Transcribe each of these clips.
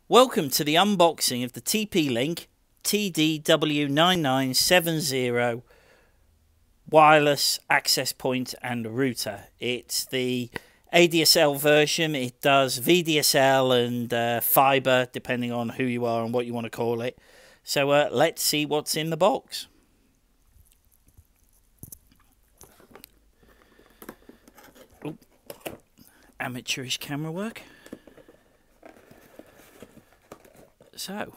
Welcome to the unboxing of the TP-Link TD-W9970 wireless access point and router. It's the ADSL version. It does VDSL and fiber, depending on who you are and what you want to call it. So let's see what's in the box. Ooh. Amateurish camera work. So,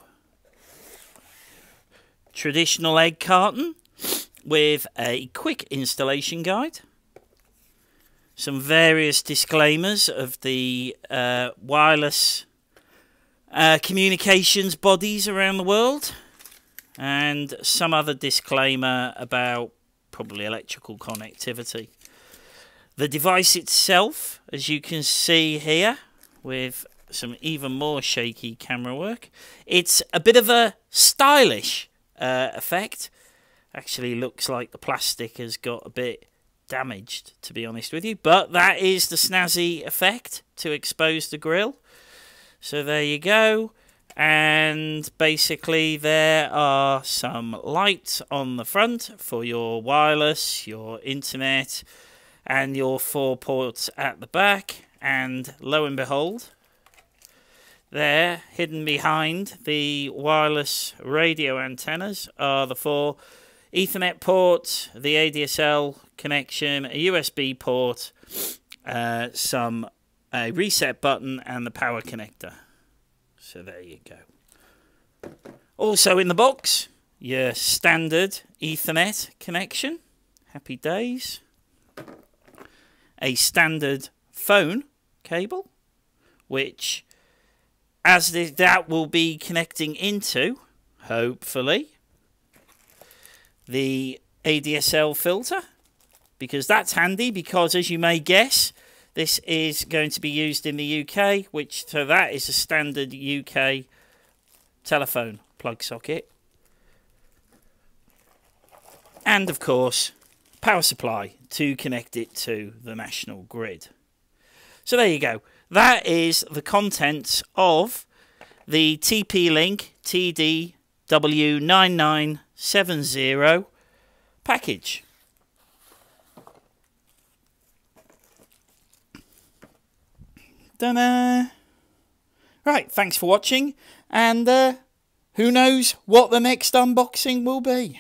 traditional egg carton with a quick installation guide, some various disclaimers of the wireless communications bodies around the world, and some other disclaimer about probably electrical connectivity. The device itself, as you can see here, with some even more shaky camera work. It's a bit of a stylish effect. Actually looks like the plastic has got a bit damaged, to be honest with you. But that is the snazzy effect to expose the grill. So there you go. And basically there are some lights on the front for your wireless, your internet, and your 4 ports at the back. And lo and behold, there, hidden behind the wireless radio antennas, are the 4 Ethernet ports, the ADSL connection, a USB port, a reset button, and the power connector. So there you go. Also in the box, your standard Ethernet connection. Happy days. A standard phone cable, which that will be connecting into, hopefully, the ADSL filter, because that's handy, because as you may guess, this is going to be used in the UK, so that is a standard UK telephone plug socket. And of course, power supply to connect it to the national grid. So there you go. That is the contents of the TP-Link TD-W9970 package. Ta-da! Right, thanks for watching, and who knows what the next unboxing will be.